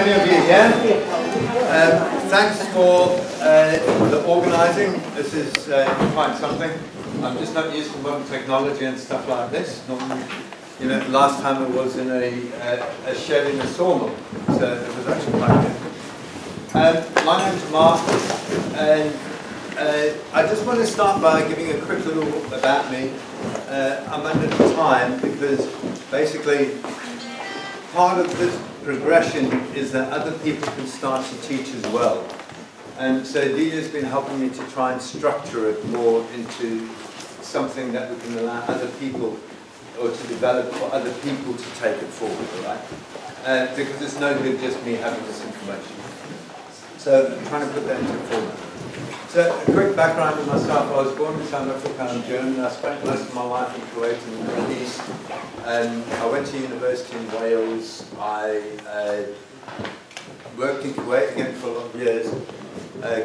many of you here. Thanks for the organising. This is quite something. I'm just not used to modern technology and stuff like this. Normally, you know, last time I was in a shed in a sawmill, so it was actually quite good. My name's Mark, and I just want to start by giving a quick little about me. I'm under time because basically part of this progression is that other people can start to teach as well. And so Delia's been helping me to try and structure it more into something that we can allow other people, or to develop for other people to take it forward, right? Because it's no good just me having this information. So I'm trying to put that into format. So a quick background of myself. I was born in South Africa. I'm German. I spent most of my life in Kuwait in the Middle East. And I went to university in Wales. I worked in Kuwait again for a lot of years.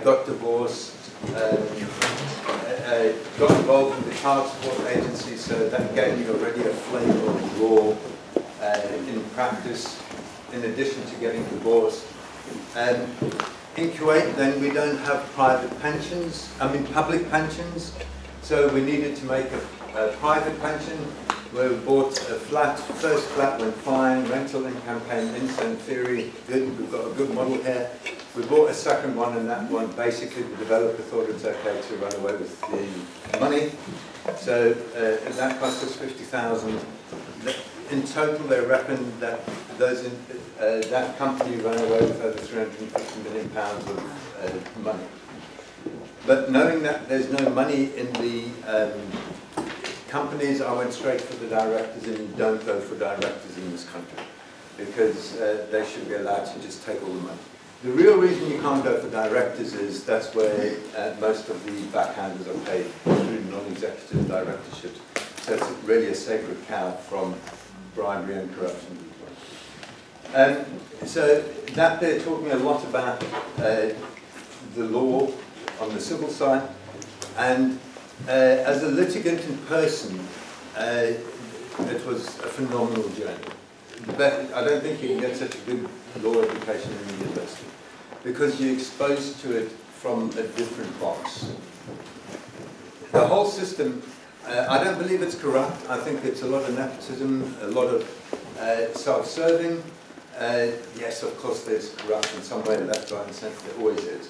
Got divorced. Got involved with the child support agency, so that gave me already a flavour of law in practice, in addition to getting divorced. And in Kuwait, then, we don't have private pensions, public pensions, so we needed to make a private pension. We bought a flat, first flat went fine, rental income came in, so in theory, good, we've got a good model here. We bought a second one, and that one, basically, the developer thought it was okay to run away with the money. So that cost us 50,000. In total, they reckon that that company ran away with over £350 million of money. But knowing that there's no money in the companies, I went straight for the directors, and you don't go for directors in this country because they should be allowed to just take all the money. The real reason you can't go for directors is that's where most of the backhanders are paid through non-executive directorships. So it's really a sacred cow from bribery and corruption. So that they're talking a lot about the law on the civil side, and as a litigant in person, it was a phenomenal journey. But I don't think you can get such a good law education in the university because you're exposed to it from a different box. The whole system, I don't believe it's corrupt. I think it's a lot of nepotism, a lot of self-serving. Yes, of course there's corruption somewhere, left, right and centre, there always is.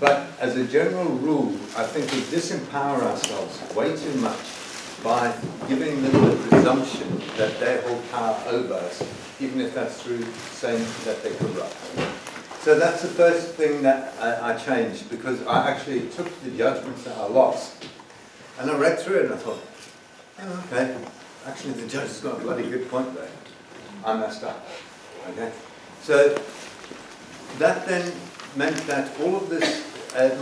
But as a general rule, I think we disempower ourselves way too much by giving them the presumption that they hold power over us, even if that's through saying that they're corrupt. So that's the first thing that I changed, because I actually took the judgments that I lost, and I read through it and I thought, oh, okay, actually the judge has got a bloody good point there. I messed up. Okay? So that then meant that all of this,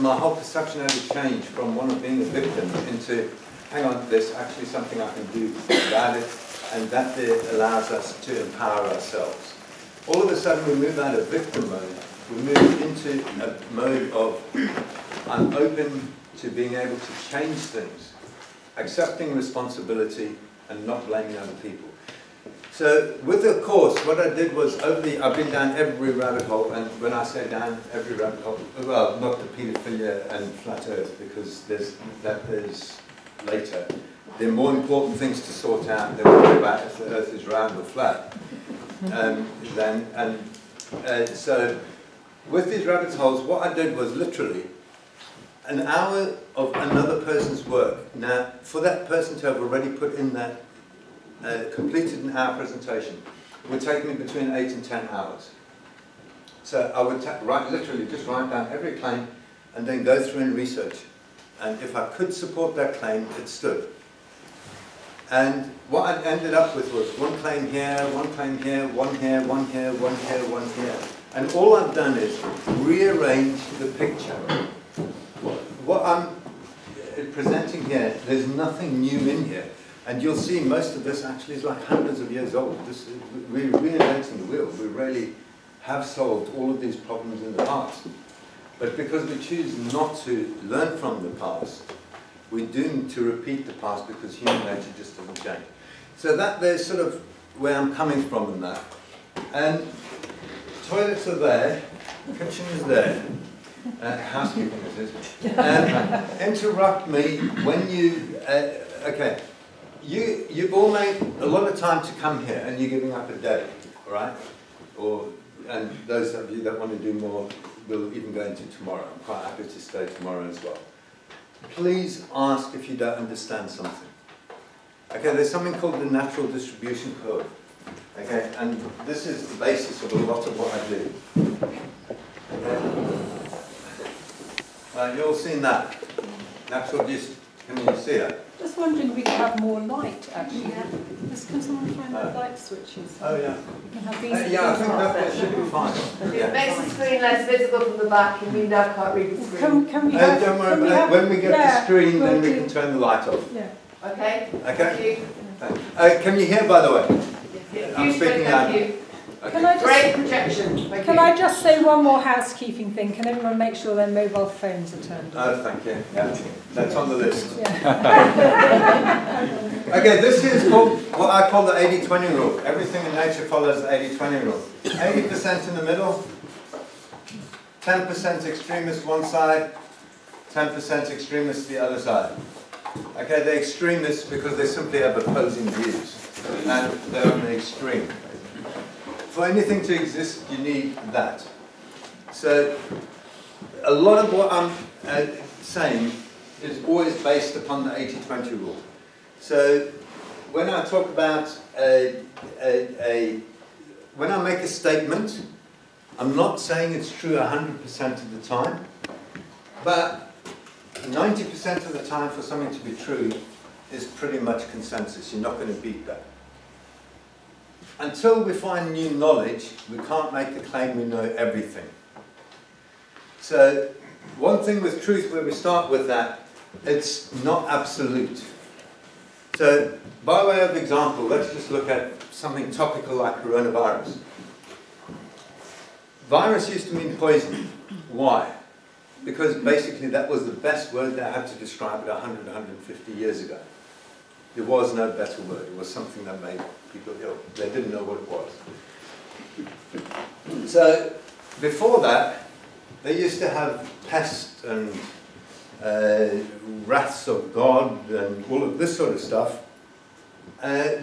my whole perception had to change from one of being a victim into, hang on, there's actually something I can do about it, and that allows us to empower ourselves. All of a sudden we move out of victim mode, we move into a mode of, I'm open to being able to change things, accepting responsibility and not blaming other people. So with the course, what I did was, I've been down every rabbit hole, and when I say down every rabbit hole, well, not the paedophilia and flat earth, because there's later. There are more important things to sort out than worry about if the earth is round or flat. So with these rabbit holes, what I did was literally an hour of another person's work. Now, for that person to have already put in that completed an hour presentation would take me between 8 and 10 hours. So I would literally just write down every claim and then go through and research. And if I could support that claim, it stood. And what I ended up with was one claim here, one claim here, one here, one here, one here, one here. And all I've done is rearrange the picture. What I'm presenting here, there's nothing new in here. And you'll see most of this actually is like hundreds of years old. We're reinventing the wheel. We really have solved all of these problems in the past. But because we choose not to learn from the past, we're doomed to repeat the past because human nature just doesn't change. So there's sort of where I'm coming from in that. And toilets are there, kitchen is there, housekeeping it is. Interrupt me when you, okay, you've all made a lot of time to come here and you're giving up a day, all right? And those of you that want to do more will even go into tomorrow. I'm quite happy to stay tomorrow as well. Please ask if you don't understand something. Okay, there's something called the Natural Distribution Code. Okay, and this is the basis of a lot of what I do. Okay. You've all seen that. Natural can you see it? Just wondering if we could have more light, actually. Yeah. Can someone find the light switches? Oh, yeah. We can have these Yeah, I think that should be fine. It makes the screen less visible from the back and you now can't read the screen. Can we have, don't worry about it. When we get the screen, then we can turn the light off. Yeah. Okay? Okay? Thank you. Can you hear, by the way? I'm speaking loud. Thank you. Okay. Great projection. Can I just say one more housekeeping thing? Can everyone make sure their mobile phones are turned off? Oh, thank you. Yeah. That's on the list. Yeah. Okay, this is called what I call the 80-20 rule. Everything in nature follows the 80-20 rule. 80% in the middle, 10% extremist one side, 10% extremist the other side. Okay, they're extremists because they simply have opposing views, and they're on the extreme. For anything to exist, you need that. So, a lot of what I'm saying is always based upon the 80-20 rule. So, when I talk about when I make a statement, I'm not saying it's true 100% of the time, but 90% of the time for something to be true is pretty much consensus. You're not going to beat that. Until we find new knowledge, we can't make the claim we know everything. So, one thing with truth, where we start with that, it's not absolute. So, by way of example, let's just look at something topical like coronavirus. Virus used to mean poison. Why? Because basically that was the best word they had to describe it 100, 150 years ago. There was no better word. It was something that made people ill. They didn't know what it was. So, before that, they used to have pests and wraths of God and all of this sort of stuff,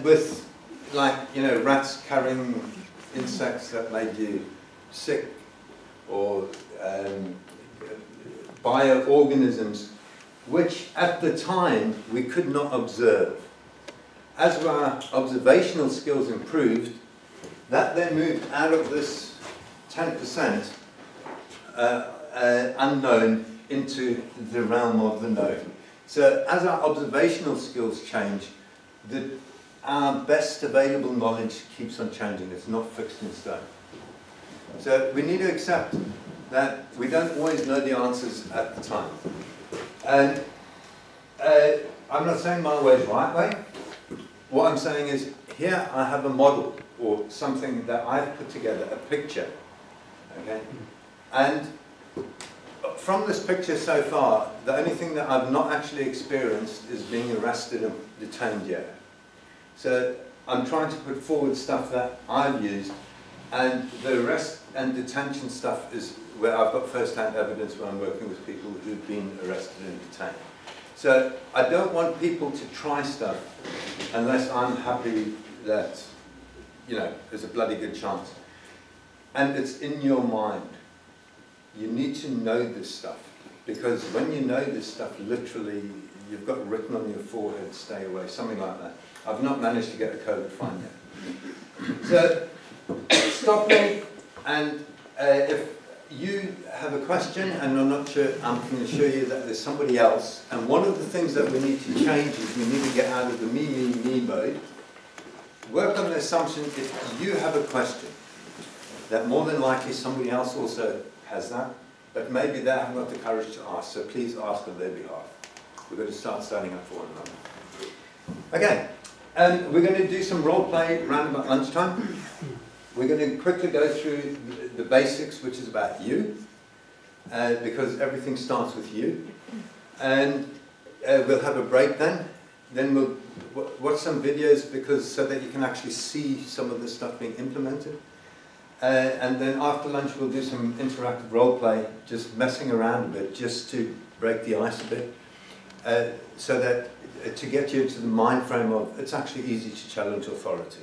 with, like, you know, rats carrying insects that made you sick, or bioorganisms which at the time we could not observe. As our observational skills improved, that then moved out of this 10% unknown into the realm of the known. So as our observational skills change, our best available knowledge keeps on changing. It's not fixed in stone. So we need to accept that we don't always know the answers at the time. And I'm not saying my way is the right way. What I'm saying is, here I have a model, or something that I've put together, a picture. Okay? And from this picture so far, the only thing that I've not actually experienced is being arrested and detained yet. So I'm trying to put forward stuff that I've used, and the arrest and detention stuff is where I've got first-hand evidence when I'm working with people who've been arrested and detained. So I don't want people to try stuff unless I'm happy that, you know, there's a bloody good chance. And it's in your mind. You need to know this stuff, because when you know this stuff, literally, you've got written on your forehead, stay away, something like that. I've not managed to get a code to find it. So, stop me, and if you have a question and I'm not sure, I'm going to show you that there's somebody else. And one of the things that we need to change is we need to get out of the me mode. Work on the assumption if you have a question, that more than likely somebody else also has that, but maybe they haven't got the courage to ask, so please ask on their behalf. We're going to start standing up for one another. Okay, and we're going to do some role play around about lunchtime. We're going to quickly go through the basics, which is about you, because everything starts with you. And we'll have a break then. Then we'll watch some videos, because so that you can actually see some of the stuff being implemented. and then after lunch we'll do some interactive role play, just messing around a bit, just to break the ice a bit, so that to get you into the mind frame of it's actually easy to challenge authority.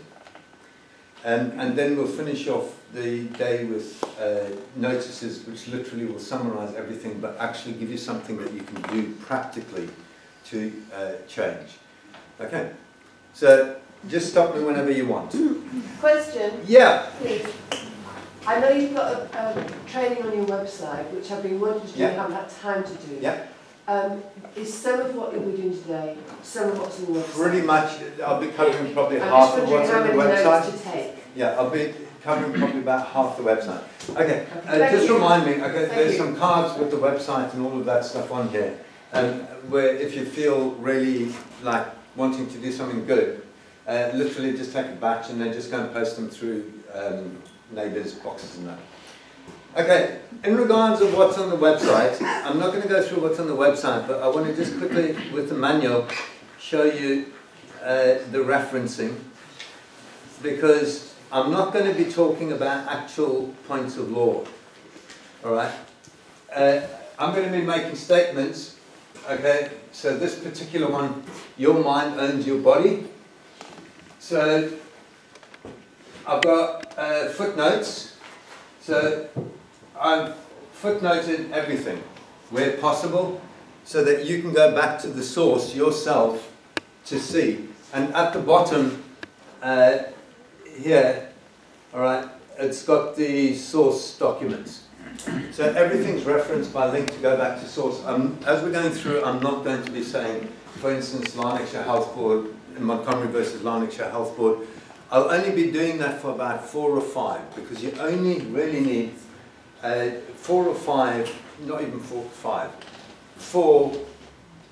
And then we'll finish off the day with notices which literally will summarize everything but actually give you something that you can do practically to change. Okay, so just stop me whenever you want. Question? Yeah. Please. I know you've got a training on your website, which I've been wanting to do and haven't had time to do. Yeah. Is some of what you'll be doing today, some of what's on the website? Pretty much, I'll be covering probably half of what's on the website. I'm just wondering how many notes to take. Yeah, I'll be covering probably about half the website. Okay, Thank just you. remind me, okay, Thank there's you. some cards with the website and all of that stuff on here. Where if you feel really like wanting to do something good, literally just take a batch and then just go and post them through neighbours' boxes and that. Okay, in regards of what's on the website, I'm not going to go through what's on the website, but I want to just quickly, with the manual, show you the referencing, because I'm not going to be talking about actual points of law, alright? I'm going to be making statements, okay? So this particular one, your mind owns your body. So I've got footnotes. So I've footnoted everything where possible so that you can go back to the source yourself to see. And at the bottom here, all right, it's got the source documents. So everything's referenced by link to go back to source. As we're going through, I'm not going to be saying, for instance, Lanarkshire Health Board, Montgomery versus Lanarkshire Health Board. I'll only be doing that for about 4 or 5, because you only really need 4 or 5, not even 4 or 5, 4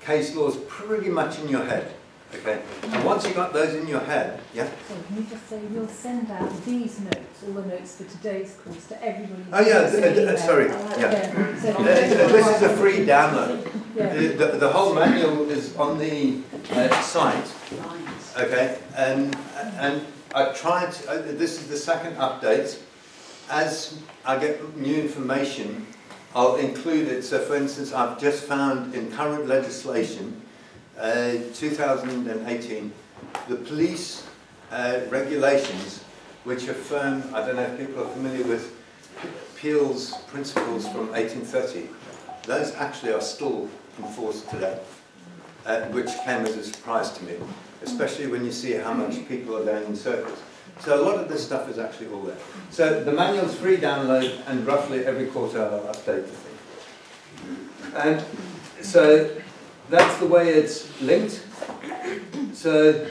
case laws pretty much in your head. Okay, and once you've got those in your head, yeah? So can you just say we'll send out these notes, all the notes for today's course to everybody? Oh yeah, sorry, yeah. So This is a free download. Yeah. The whole manual is on the site, okay, and I tried, this is the second update. As I get new information, I'll include it. So for instance, I've just found in current legislation, 2018, the police regulations which affirm, I don't know if people are familiar with Peel's principles from 1830, those actually are still enforced today, which came as a surprise to me, especially when you see how much people are going in circles. So a lot of this stuff is actually all there. So the manual's free download, and roughly every quarter I'll update the thing. And so that's the way it's linked. So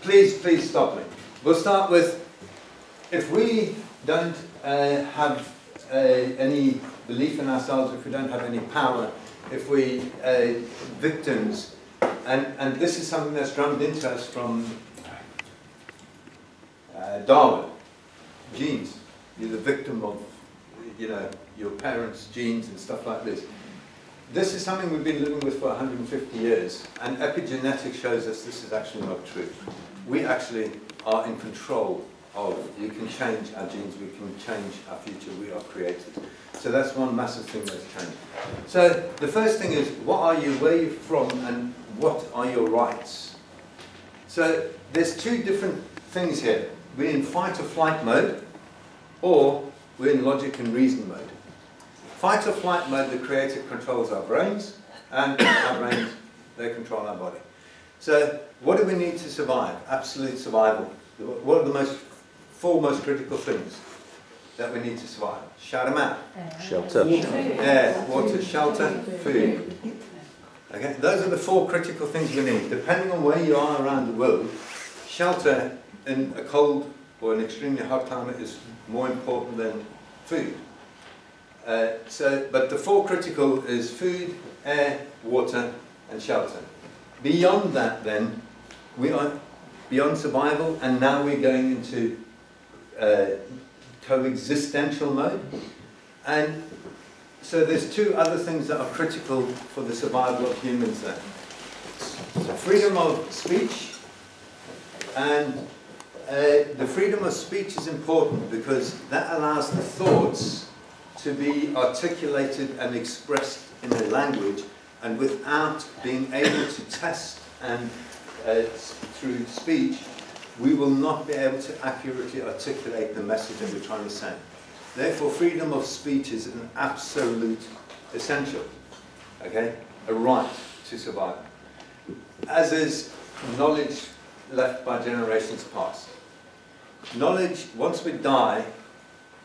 please stop me. We'll start with, if we don't have any belief in ourselves, if we don't have any power, if we victims, and this is something that's drummed into us from Darwin, genes. You're the victim of, you know, your parents' genes and stuff like this. This is something we've been living with for 150 years, and epigenetics shows us this is actually not true. We actually are in control of, you can change our genes, we can change our future, we are created. So that's one massive thing that's changed. So the first thing is, what are you, where are you from, and what are your rights? So there's 2 different things here. We're in fight or flight mode, or we're in logic and reason mode. Fight or flight mode, the Creator controls our brains, and our brains, they control our body. So what do we need to survive? Absolute survival. What are the 4 most critical things that we need to survive? Shout them out. Shelter. Air, water, shelter, food. Okay, those are the 4 critical things we need. Depending on where you are around the world, shelter in a cold or an extremely hot climate is more important than food. But the 4 critical is food, air, water, and shelter. Beyond that, then, we are beyond survival, and now we're going into coexistential mode. And so there's 2 other things that are critical for the survival of humans then. Freedom of speech and the freedom of speech is important because that allows the thoughts to be articulated and expressed in a language, and without being able to test and through speech, we will not be able to accurately articulate the message that we're trying to send. Therefore, freedom of speech is an absolute essential, okay? A right to survive. As is knowledge left by generations past. Knowledge, once we die,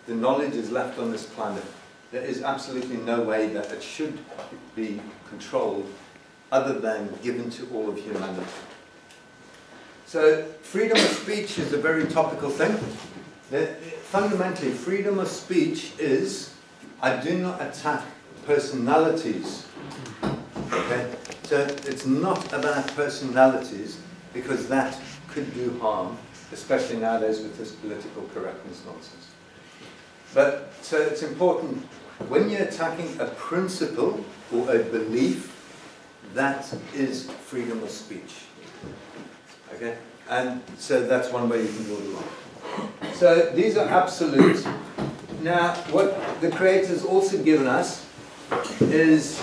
the knowledge is left on this planet. There is absolutely no way that it should be controlled other than given to all of humanity. So freedom of speech is a very topical thing. Fundamentally, freedom of speech is, I do not attack personalities. Okay? So it's not about personalities, because that could do harm, especially nowadays with this political correctness nonsense. But so it's important, when you're attacking a principle or a belief, that is freedom of speech. Okay? And so that's one way you can draw the line. So these are absolutes. Now, what the Creator's also given us is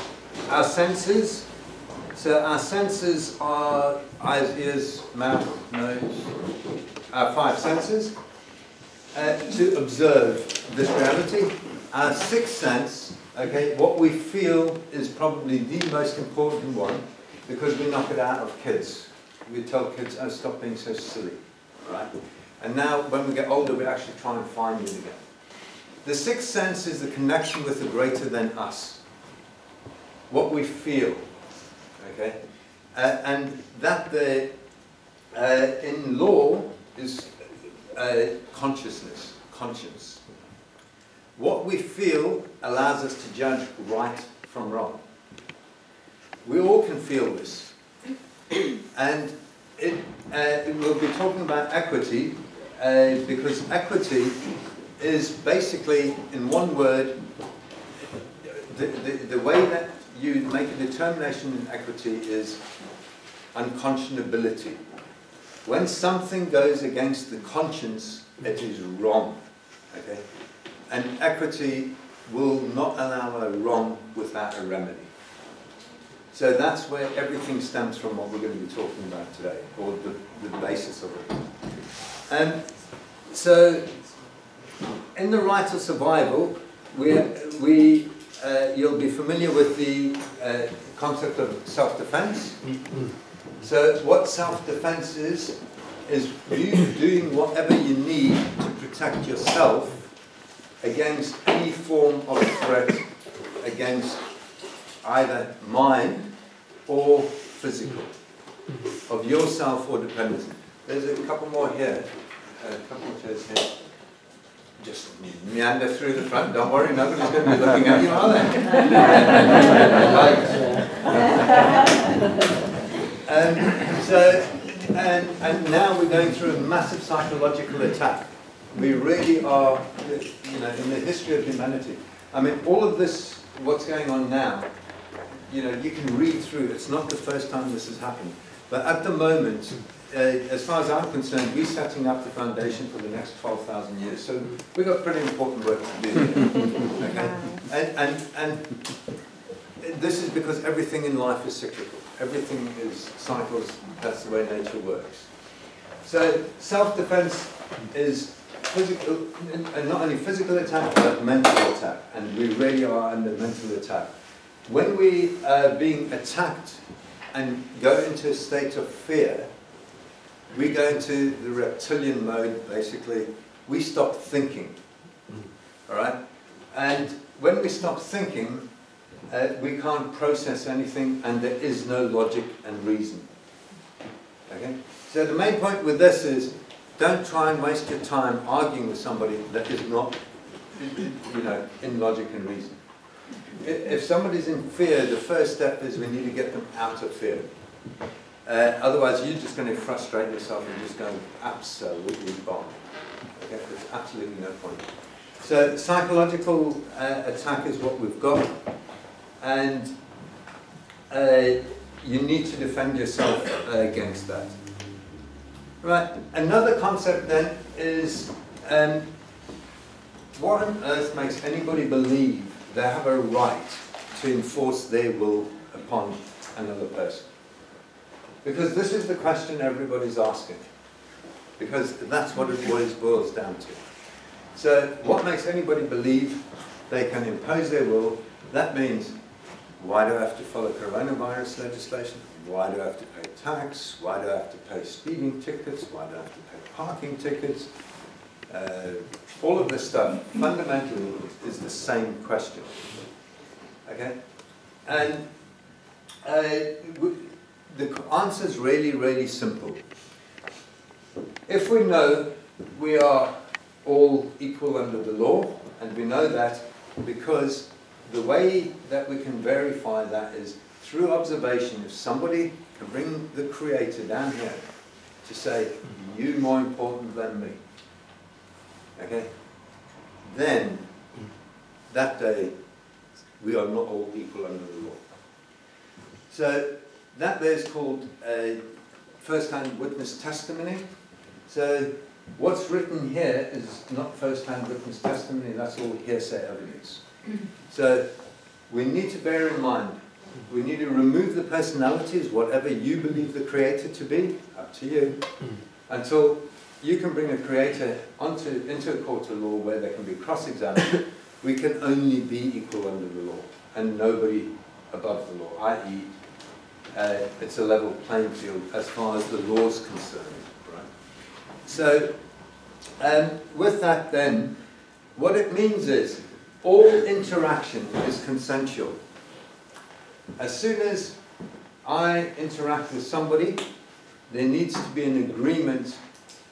our senses. So our senses are eyes, ears, mouth, nose, our 5 senses, to observe this reality. Our 6th sense, okay, what we feel is probably the most important one, because we knock it out of kids. We tell kids, oh, stop being so silly, right? And now, when we get older, we actually try and find it again. The 6th sense is the connection with the greater than us. What we feel, okay? And that in law is consciousness, conscience. What we feel allows us to judge right from wrong. We all can feel this. And we'll be talking about equity, because equity is basically, in one word, the way that you make a determination in equity is unconscionability. When something goes against the conscience, it is wrong. Okay? And equity will not allow a wrong without a remedy. So that's where everything stems from, what we're going to be talking about today, or the basis of it. So, in the right of survival, you'll be familiar with the concept of self-defense. So what self-defense is you doing whatever you need to protect yourself against any form of threat against either mind or physical, of yourself or dependence. There's a couple more here, a couple more chairs here. Just meander through the front, don't worry, nobody's going to be looking at you, are they? And now we're going through a massive psychological attack. We really are, in the history of humanity. I mean, all of this, what's going on now, you can read through, it's not the first time this has happened. But at the moment, as far as I'm concerned, we're setting up the foundation for the next 12,000 years. So we've got pretty important work to do here. Okay? And this is because everything in life is cyclical. Everything is cycles. That's the way nature works. So self-defense is physical, and not only physical attack, but mental attack. And we really are under mental attack. When we are being attacked and go into a state of fear, we go into the reptilian mode, basically. We stop thinking, all right? And when we stop thinking, we can't process anything, and there is no logic and reason, okay? So the main point with this is, don't try and waste your time arguing with somebody that is not, in logic and reason. If somebody's in fear, the first step is we need to get them out of fear. Otherwise, you're just going to frustrate yourself and just go absolutely bomb. Okay? There's absolutely no point. So psychological attack is what we've got. And you need to defend yourself against that. Right, another concept then is what on earth makes anybody believe they have a right to enforce their will upon another person? Because this is the question everybody's asking. Because that's what it always boils down to. So what makes anybody believe they can impose their will? That means, why do I have to follow coronavirus legislation? Why do I have to pay tax? Why do I have to pay speeding tickets? Why do I have to pay parking tickets? All of this stuff fundamentally is the same question. Okay? And the answer is really, really simple. If we know we are all equal under the law, and we know that because the way that we can verify that is through observation. If somebody can bring the Creator down here to say, you're more important than me, okay, then that day we are not all equal under the law. So that there is called a first-hand witness testimony. So what's written here is not first-hand witness testimony, that's all hearsay evidence. So we need to bear in mind, we need to remove the personalities, whatever you believe the Creator to be, up to you, until you can bring a Creator into a court of law where they can be cross-examined. We can only be equal under the law, and nobody above the law, i.e. It's a level playing field as far as the law is concerned. Right? So, with that then, what it means is, all interaction is consensual. As soon as I interact with somebody, there needs to be an agreement,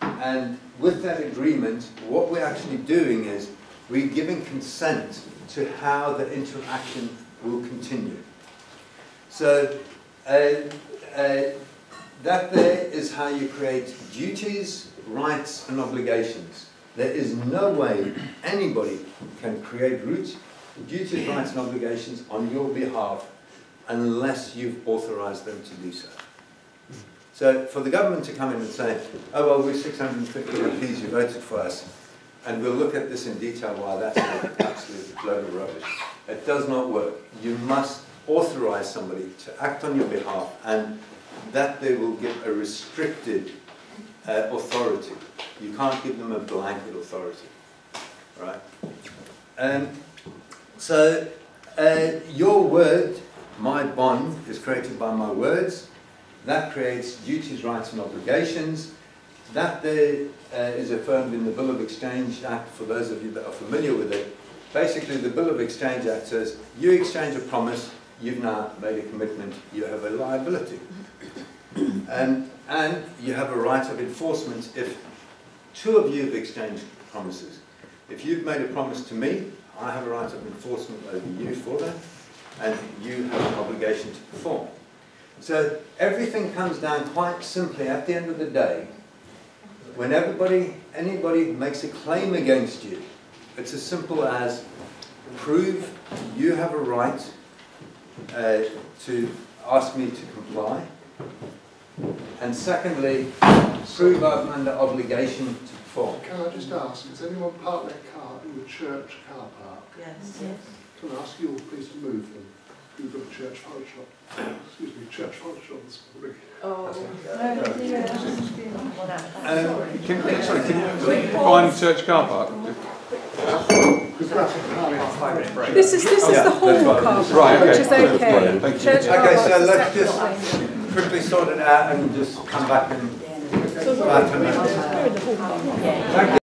and with that agreement, what we're actually doing is we're giving consent to how the interaction will continue. So that there is how you create duties, rights, and obligations. There is no way anybody can create duties, rights, and obligations on your behalf unless you've authorized them to do so. So for the government to come in and say, oh, well, we're 650 MPs, you voted for us, and we'll look at this in detail why that's an absolute load of rubbish. It does not work. You must authorize somebody to act on your behalf, and that they will give a restricted authority. You can't give them a blanket authority, right? So your word, my bond, is created by my words. That creates duties, rights, and obligations. That there is affirmed in the Bill of Exchange Act, for those of you that are familiar with it. Basically, the Bill of Exchange Act says, you exchange a promise, you've now made a commitment, you have a liability. And you have a right of enforcement if two of you have exchanged promises. If you've made a promise to me, I have a right of enforcement over you for that, and you have an obligation to perform. So everything comes down quite simply at the end of the day. When anybody makes a claim against you, it's as simple as prove you have a right to ask me to comply, and secondly, prove I'm under obligation to perform. Can I just ask, has anyone parked their car in the church car park? Yes. Yes. Can I ask you all please to move them? We've got a church Photoshop. Excuse me, church Photoshop this morning. Oh, Sorry, can you define church car park? This is the hall car park, Right, okay. which is okay. Thank you. Church car Okay, park so is let's separate. just quickly sort it out and just come back in about 10 minutes. Thank you.